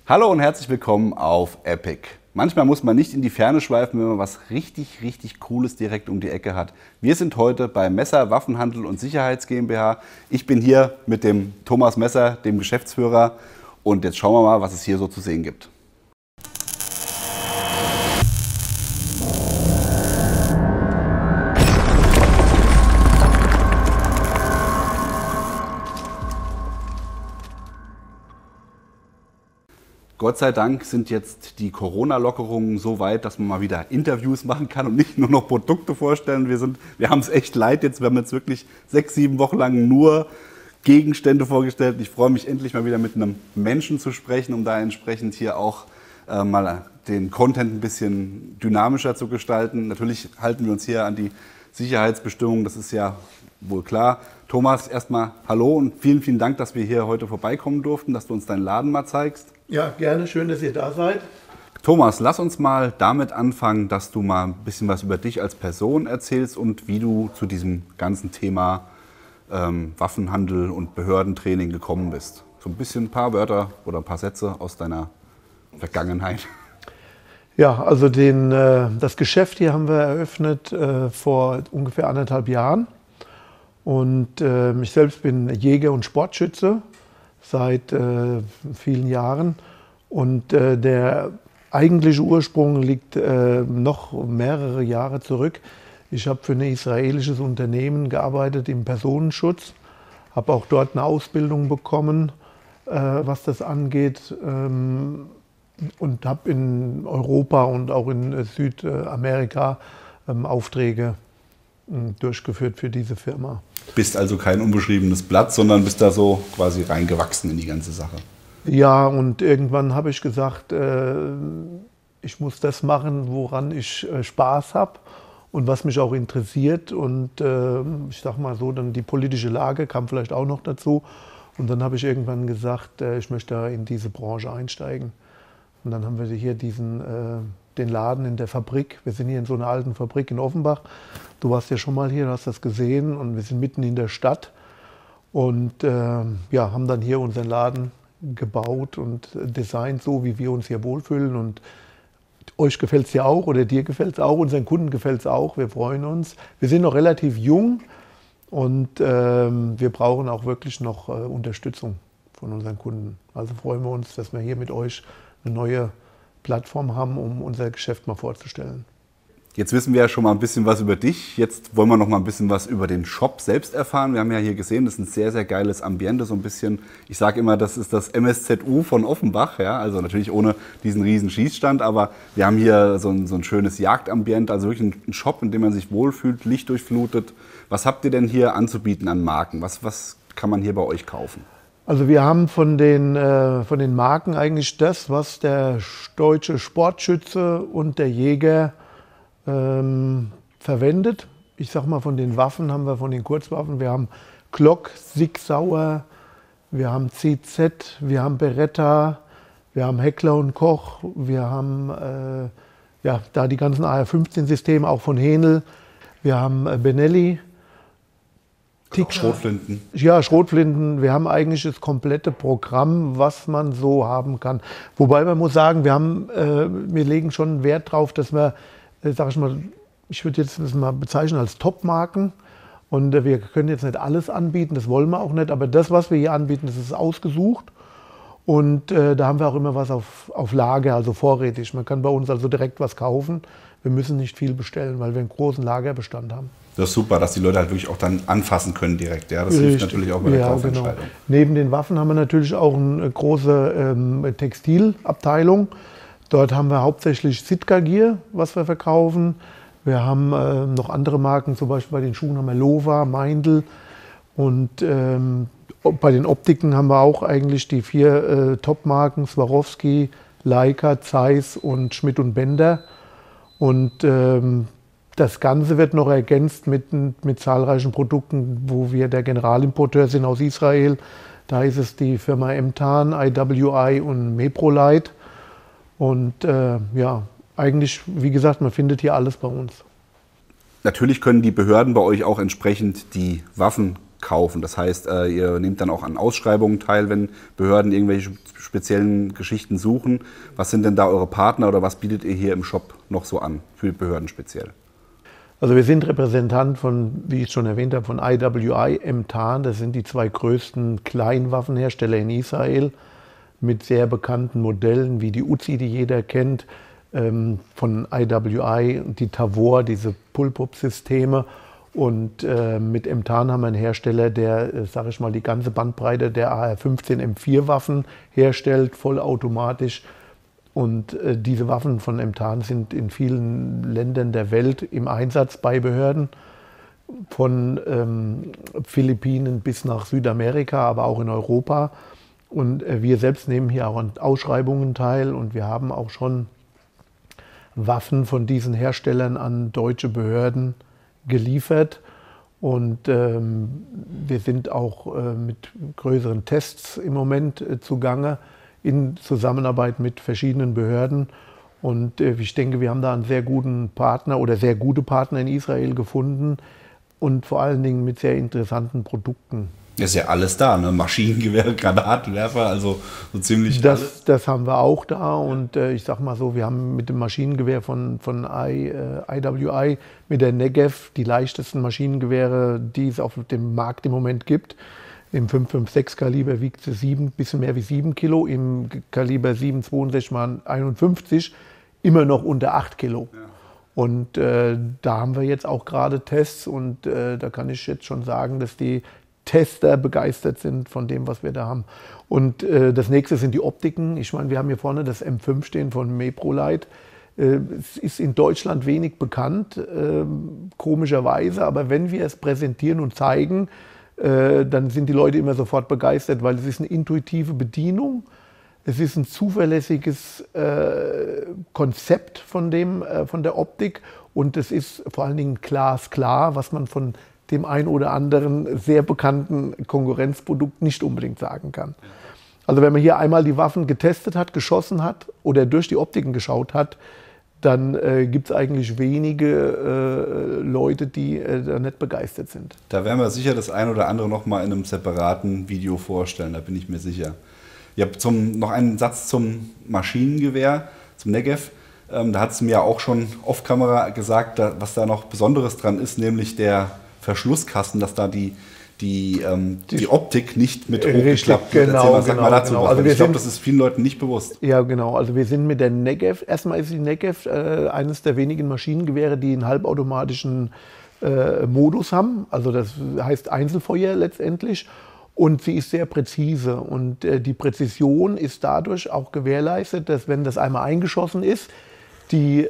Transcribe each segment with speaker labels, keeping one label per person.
Speaker 1: Hallo und herzlich willkommen auf Epic. Manchmal muss man nicht in die Ferne schweifen, wenn man was richtig Cooles direkt um die Ecke hat. Wir sind heute bei Messer Waffenhandel und Sicherheits GmbH. Ich bin hier mit dem Thomas Messer, dem Geschäftsführer. Und jetzt schauen wir mal, was es hier so zu sehen gibt. Gott sei Dank sind jetzt die Corona-Lockerungen so weit, dass man mal wieder Interviews machen kann und nicht nur noch Produkte vorstellen. Wir haben es echt leid jetzt. Wir haben jetzt wirklich 6, 7 Wochen lang nur Gegenstände vorgestellt. Ich freue mich endlich mal wieder mit einem Menschen zu sprechen, um da entsprechend hier auch mal den Content ein bisschen dynamischer zu gestalten. Natürlich halten wir uns hier an die Sicherheitsbestimmungen, das ist ja wohl klar. Thomas, erstmal hallo und vielen Dank, dass wir hier heute vorbeikommen durften, dass du uns deinen Laden mal zeigst.
Speaker 2: Ja, gerne. Schön, dass ihr da seid.
Speaker 1: Thomas, lass uns mal damit anfangen, dass du mal ein bisschen was über dich als Person erzählst und wie du zu diesem ganzen Thema Waffenhandel und Behördentraining gekommen bist. So ein paar Wörter oder ein paar Sätze aus deiner Vergangenheit.
Speaker 2: Ja, also das Geschäft hier haben wir eröffnet vor ungefähr 1,5 Jahren. Und ich selbst bin Jäger und Sportschütze seit vielen Jahren. Und der eigentliche Ursprung liegt noch mehrere Jahre zurück. Ich habe für ein israelisches Unternehmen gearbeitet im Personenschutz, habe auch dort eine Ausbildung bekommen, was das angeht, und habe in Europa und auch in Südamerika Aufträge durchgeführt für diese Firma.
Speaker 1: Bist also kein unbeschriebenes Blatt, sondern bist da so quasi reingewachsen in die ganze Sache.
Speaker 2: Ja, und irgendwann habe ich gesagt, ich muss das machen, woran ich Spaß habe und was mich auch interessiert. Und ich sag mal so, dann die politische Lage kam vielleicht auch noch dazu. Und dann habe ich irgendwann gesagt, ich möchte in diese Branche einsteigen. Und dann haben wir hier den Laden in der Fabrik. Wir sind hier in so einer alten Fabrik in Offenbach. Du warst ja schon mal hier, du hast das gesehen. Und wir sind mitten in der Stadt. Und ja, haben dann hier unseren Laden gebaut und designt, so wie wir uns hier wohlfühlen. Und euch gefällt es ja auch oder dir gefällt es auch, unseren Kunden gefällt es auch. Wir freuen uns. Wir sind noch relativ jung und wir brauchen auch wirklich noch Unterstützung von unseren Kunden. Also freuen wir uns, dass wir hier mit euch eine neue Plattform haben, um unser Geschäft mal vorzustellen.
Speaker 1: Jetzt wissen wir ja schon mal ein bisschen was über dich. Jetzt wollen wir noch mal ein bisschen was über den Shop selbst erfahren. Wir haben ja hier gesehen, das ist ein sehr geiles Ambiente. So ein bisschen, ich sage immer, das ist das MSZU von Offenbach. Ja? Also natürlich ohne diesen riesen Schießstand, aber wir haben hier so ein schönes Jagdambiente. Also wirklich ein Shop, in dem man sich wohlfühlt, lichtdurchflutet. Was habt ihr denn hier anzubieten an Marken? Was kann man hier bei euch kaufen?
Speaker 2: Also wir haben von den Marken eigentlich das, was der deutsche Sportschütze und der Jäger verwendet. Ich sag mal, von den Waffen haben wir, von den Kurzwaffen, wir haben Glock, Sig Sauer, wir haben CZ, wir haben Beretta, wir haben Heckler und Koch, wir haben ja, da die ganzen AR-15-Systeme, auch von Henel, wir haben Benelli.
Speaker 1: Schrotflinten.
Speaker 2: Ja, Schrotflinten. Wir haben eigentlich das komplette Programm, was man so haben kann. Wobei man muss sagen, wir legen schon Wert drauf, dass wir, sag ich mal, ich würde jetzt das mal bezeichnen als Top-Marken. Und wir können jetzt nicht alles anbieten, das wollen wir auch nicht. Aber das, was wir hier anbieten, das ist ausgesucht. Und da haben wir auch immer was auf Lager, also vorrätig. Man kann bei uns also direkt was kaufen. Wir müssen nicht viel bestellen, weil wir einen großen Lagerbestand haben.
Speaker 1: Das ist super, dass die Leute halt wirklich auch dann anfassen können direkt. Ja, das hilft natürlich auch bei der Kaufentscheidung. Genau.
Speaker 2: Neben den Waffen haben wir natürlich auch eine große Textilabteilung. Dort haben wir hauptsächlich Sitka Gear, was wir verkaufen. Wir haben noch andere Marken, zum Beispiel bei den Schuhen haben wir Lova, Meindl. Und bei den Optiken haben wir auch eigentlich die 4 Top-Marken, Swarovski, Leica, Zeiss und Schmidt und Bender. Und das Ganze wird noch ergänzt mit zahlreichen Produkten, wo wir der Generalimporteur sind aus Israel. Da ist es die Firma Emtan, IWI und Meprolite. Und ja, eigentlich, wie gesagt, man findet hier alles bei uns.
Speaker 1: Natürlich können die Behörden bei euch auch entsprechend die Waffen kaufen. Das heißt, ihr nehmt dann auch an Ausschreibungen teil, wenn Behörden irgendwelche speziellen Geschichten suchen. Was sind denn da eure Partner oder was bietet ihr hier im Shop noch so an, für Behörden speziell?
Speaker 2: Also wir sind Repräsentant von, wie ich schon erwähnt habe, von IWI, Emtan. Das sind die zwei größten Kleinwaffenhersteller in Israel mit sehr bekannten Modellen wie die Uzi, die jeder kennt, von IWI, die Tavor, diese Pull-Pup-Systeme. Und mit Emtan haben wir einen Hersteller, der, sage ich mal, die ganze Bandbreite der AR-15 M4-Waffen herstellt, vollautomatisch. Und diese Waffen von Emtan sind in vielen Ländern der Welt im Einsatz bei Behörden, von Philippinen bis nach Südamerika, aber auch in Europa. Und wir selbst nehmen hier auch an Ausschreibungen teil und wir haben auch schon Waffen von diesen Herstellern an deutsche Behörden geliefert. Und wir sind auch mit größeren Tests im Moment zugange in Zusammenarbeit mit verschiedenen Behörden. Und ich denke, wir haben da einen sehr guten Partner oder sehr gute Partner in Israel gefunden und vor allen Dingen mit sehr interessanten Produkten.
Speaker 1: Das ist ja alles da, ne? Maschinengewehre, Granatenwerfer, also so ziemlich alles.
Speaker 2: Das haben wir auch da und ich sag mal so, wir haben mit dem Maschinengewehr von IWI, mit der Negev, die leichtesten Maschinengewehre, die es auf dem Markt im Moment gibt. Im 5,56 Kaliber wiegt sie ein bisschen mehr wie 7 Kilo, im Kaliber 7,62 x 51 immer noch unter 8 Kilo. Ja. Und da haben wir jetzt auch gerade Tests und da kann ich jetzt schon sagen, dass die Tester begeistert sind von dem, was wir da haben. Und das nächste sind die Optiken. Ich meine, wir haben hier vorne das M5 stehen von Meprolite. Es ist in Deutschland wenig bekannt, komischerweise, aber wenn wir es präsentieren und zeigen, dann sind die Leute immer sofort begeistert, weil es ist eine intuitive Bedienung. Es ist ein zuverlässiges Konzept von der Optik und es ist vor allen Dingen glasklar, was man von dem ein oder anderen sehr bekannten Konkurrenzprodukt nicht unbedingt sagen kann. Also wenn man hier einmal die Waffen getestet hat, geschossen hat oder durch die Optiken geschaut hat, dann gibt es eigentlich wenige Leute, die da nicht begeistert sind.
Speaker 1: Da werden wir sicher das ein oder andere noch mal in einem separaten Video vorstellen, da bin ich mir sicher. Ja, noch einen Satz zum Maschinengewehr, zum Negev. Da hat es mir auch schon off-Kamera gesagt, was da noch Besonderes dran ist, nämlich der Verschlusskasten, dass da die Optik nicht mit hochgeklappt wird.
Speaker 2: Genau,
Speaker 1: sag mal dazu was.
Speaker 2: Also
Speaker 1: ich glaube, das ist vielen Leuten nicht bewusst.
Speaker 2: Ja, genau. Also wir sind mit der Negev, erstmal ist die Negev eines der wenigen Maschinengewehre, die einen halbautomatischen Modus haben. Also das heißt Einzelfeuer letztendlich. Und sie ist sehr präzise. Und die Präzision ist dadurch auch gewährleistet, dass wenn das einmal eingeschossen ist, die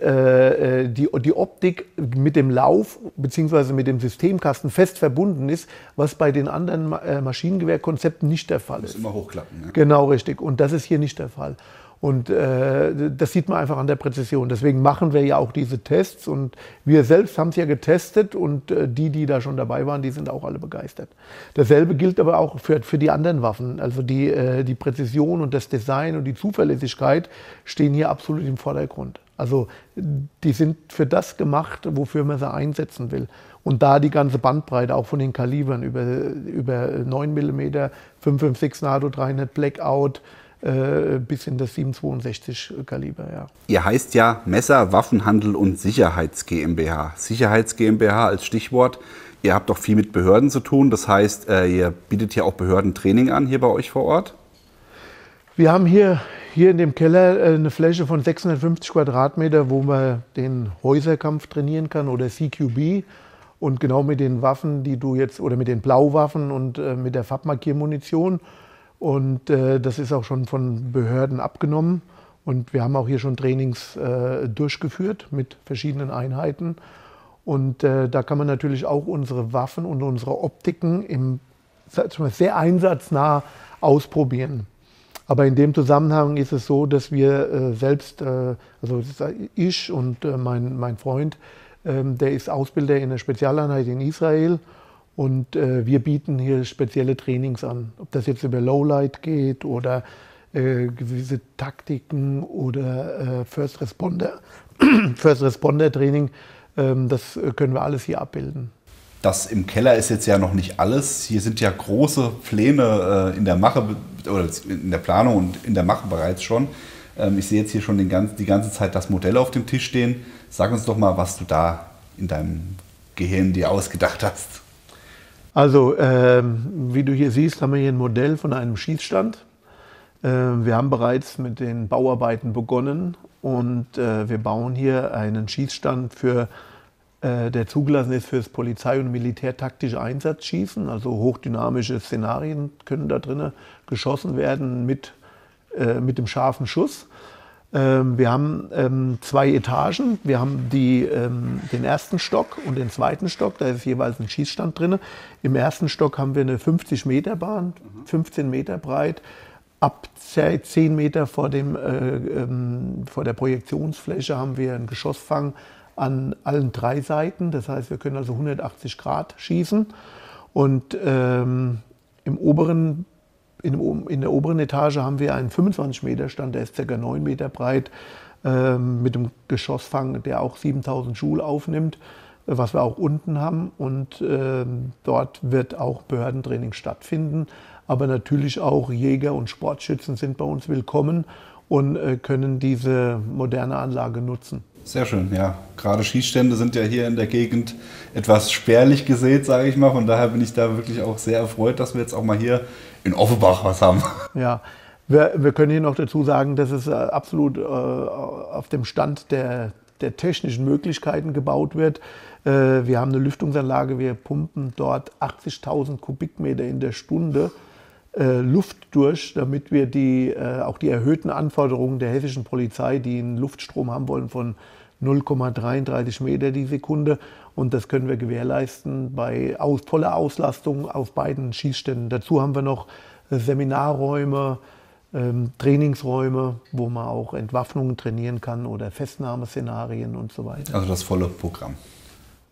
Speaker 2: Optik mit dem Lauf bzw. mit dem Systemkasten fest verbunden ist, was bei den anderen Maschinengewehrkonzepten nicht der Fall ist.
Speaker 1: Immer hochklappen. Ja.
Speaker 2: Genau, richtig. Und das ist hier nicht der Fall. Und das sieht man einfach an der Präzision. Deswegen machen wir ja auch diese Tests. Und wir selbst haben es ja getestet und die da schon dabei waren, die sind auch alle begeistert. Dasselbe gilt aber auch für die anderen Waffen. Also die Präzision und das Design und die Zuverlässigkeit stehen hier absolut im Vordergrund. Also die sind für das gemacht, wofür man sie einsetzen will. Und da die ganze Bandbreite, auch von den Kalibern über 9 mm, 5,56 NATO 300 Blackout, bis in das 7,62 Kaliber. Ja.
Speaker 1: Ihr heißt ja Messer, Waffenhandel und Sicherheits GmbH. Sicherheits GmbH als Stichwort. Ihr habt doch viel mit Behörden zu tun. Das heißt, ihr bietet ja auch Behördentraining an hier bei euch vor Ort?
Speaker 2: Wir haben hier in dem Keller eine Fläche von 650 Quadratmeter, wo man den Häuserkampf trainieren kann oder CQB. Und genau mit den Waffen, die du jetzt, oder mit den Blauwaffen und mit der Farbmarkiermunition. Und das ist auch schon von Behörden abgenommen. Und wir haben auch hier schon Trainings durchgeführt mit verschiedenen Einheiten. Und da kann man natürlich auch unsere Waffen und unsere Optiken sehr einsatznah ausprobieren. Aber in dem Zusammenhang ist es so, dass wir selbst, also ich und mein Freund, der ist Ausbilder in einer Spezialeinheit in Israel. Und wir bieten hier spezielle Trainings an. Ob das jetzt über Lowlight geht oder gewisse Taktiken oder First Responder Training, das können wir alles hier abbilden.
Speaker 1: Das im Keller ist jetzt ja noch nicht alles. Hier sind ja große Pläne in der Mache oder in der Planung und in der Mache bereits schon. Ich sehe jetzt hier schon die ganze Zeit das Modell auf dem Tisch stehen. Sag uns doch mal, was du da in deinem Gehirn dir ausgedacht hast.
Speaker 2: Also, wie du hier siehst, haben wir hier ein Modell von einem Schießstand. Wir haben bereits mit den Bauarbeiten begonnen und wir bauen hier einen Schießstand der zugelassen ist für das Polizei- und militärtaktische Einsatzschießen. Also hochdynamische Szenarien können da drinnen geschossen werden mit dem scharfen Schuss. Wir haben 2 Etagen. Wir haben den ersten Stock und den zweiten Stock. Da ist jeweils ein Schießstand drin. Im ersten Stock haben wir eine 50-Meter-Bahn, 15 Meter breit. Ab 10 Meter vor der Projektionsfläche haben wir einen Geschossfang an allen 3 Seiten. Das heißt, wir können also 180 Grad schießen. Und in der oberen Etage haben wir einen 25-Meter-Stand, der ist ca. 9 Meter breit, mit dem Geschossfang, der auch 7000 Joule aufnimmt, was wir auch unten haben. Und dort wird auch Behördentraining stattfinden. Aber natürlich auch Jäger und Sportschützen sind bei uns willkommen und können diese moderne Anlage nutzen.
Speaker 1: Sehr schön, ja. Gerade Schießstände sind ja hier in der Gegend etwas spärlich gesät, sage ich mal. Von daher bin ich da wirklich auch sehr erfreut, dass wir jetzt auch mal hier in Offenbach was haben.
Speaker 2: Ja, wir können hier noch dazu sagen, dass es absolut auf dem Stand der technischen Möglichkeiten gebaut wird. Wir haben eine Lüftungsanlage, wir pumpen dort 80.000 Kubikmeter in der Stunde Luft durch, damit wir auch die erhöhten Anforderungen der hessischen Polizei, die einen Luftstrom haben wollen von 0,33 Meter die Sekunde. Und das können wir gewährleisten bei voller Auslastung auf beiden Schießständen. Dazu haben wir noch Seminarräume, Trainingsräume, wo man auch Entwaffnungen trainieren kann oder Festnahmeszenarien und so weiter.
Speaker 1: Also das volle Programm.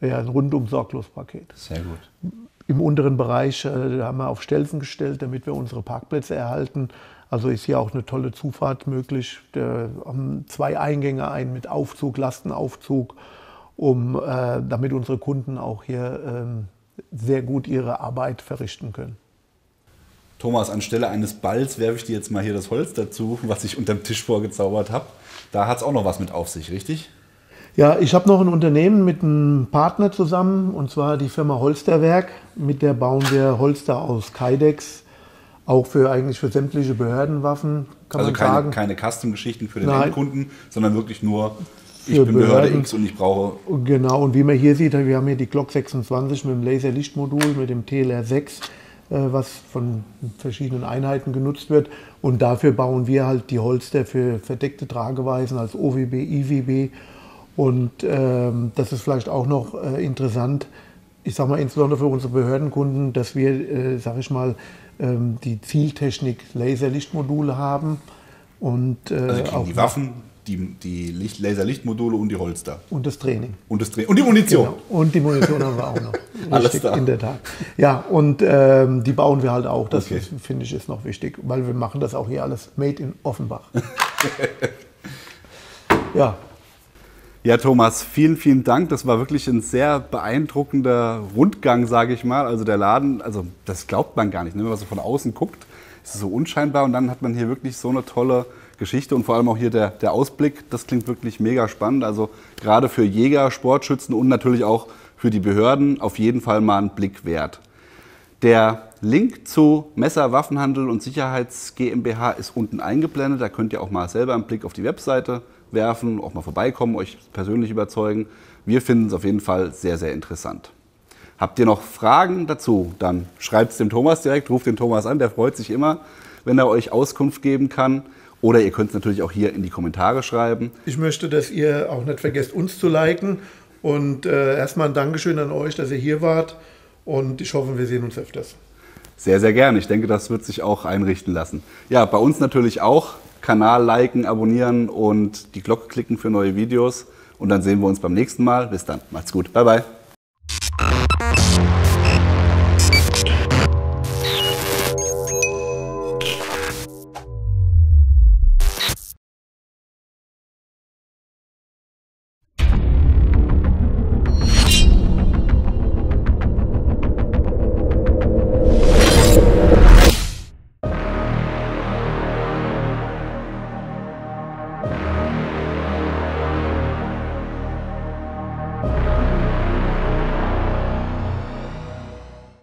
Speaker 2: Ja, ein rundum sorglos Paket.
Speaker 1: Sehr gut.
Speaker 2: Im unteren Bereich haben wir auf Stelzen gestellt, damit wir unsere Parkplätze erhalten. Also ist hier auch eine tolle Zufahrt möglich. Wir haben 2 Eingänge, einen mit Aufzug, Lastenaufzug, damit unsere Kunden auch hier sehr gut ihre Arbeit verrichten können.
Speaker 1: Thomas, anstelle eines Balls werfe ich dir jetzt mal hier das Holz dazu, was ich unterm Tisch vorgezaubert habe. Da hat es auch noch was mit auf sich, richtig?
Speaker 2: Ja, ich habe noch ein Unternehmen mit einem Partner zusammen, und zwar die Firma Holsterwerk. Mit der bauen wir Holster aus Kydex, auch eigentlich für sämtliche Behördenwaffen, kann man sagen.
Speaker 1: Also keine Custom-Geschichten für den
Speaker 2: Nein.
Speaker 1: Endkunden, sondern wirklich nur, ich bin Behörde X und ich brauche...
Speaker 2: Genau, und wie man hier sieht, wir haben hier die Glock 26 mit dem Laserlichtmodul, mit dem TLR 6, was von verschiedenen Einheiten genutzt wird. Und dafür bauen wir halt die Holster für verdeckte Trageweisen als OWB, IWB. Und das ist vielleicht auch noch interessant, ich sage mal insbesondere für unsere Behördenkunden, dass wir, sage ich mal, die Zieltechnik Laserlichtmodule haben. Und,
Speaker 1: also auch die Waffen, die Laserlichtmodule und die Holster.
Speaker 2: Und das Training.
Speaker 1: Und die Munition.
Speaker 2: Genau. Und die Munition haben wir auch noch.
Speaker 1: Alles da.
Speaker 2: In der Tat. Ja, und die bauen wir halt auch. Das
Speaker 1: Okay.
Speaker 2: finde ich ist noch wichtig, weil wir machen das auch hier alles made in Offenbach. Ja.
Speaker 1: Ja, Thomas, vielen, vielen Dank. Das war wirklich ein sehr beeindruckender Rundgang, sage ich mal. Also der Laden, also das glaubt man gar nicht, ne? Wenn man so von außen guckt, ist es so unscheinbar und dann hat man hier wirklich so eine tolle Geschichte und vor allem auch hier der Ausblick, das klingt wirklich mega spannend. Also gerade für Jäger, Sportschützen und natürlich auch für die Behörden auf jeden Fall mal einen Blick wert. Der Link zu Messer, Waffenhandel und Sicherheits GmbH ist unten eingeblendet. Da könnt ihr auch mal selber einen Blick auf die Webseite werfen, auch mal vorbeikommen, euch persönlich überzeugen. Wir finden es auf jeden Fall sehr, sehr interessant. Habt ihr noch Fragen dazu, dann schreibt es dem Thomas direkt, ruft den Thomas an, der freut sich immer, wenn er euch Auskunft geben kann. Oder ihr könnt es natürlich auch hier in die Kommentare schreiben.
Speaker 2: Ich möchte, dass ihr auch nicht vergesst, uns zu liken. Und erstmal ein Dankeschön an euch, dass ihr hier wart. Und ich hoffe, wir sehen uns öfters.
Speaker 1: Sehr, sehr gerne. Ich denke, das wird sich auch einrichten lassen. Ja, bei uns natürlich auch. Kanal liken, abonnieren und die Glocke klicken für neue Videos. Und dann sehen wir uns beim nächsten Mal. Bis dann. Macht's gut. Bye, bye.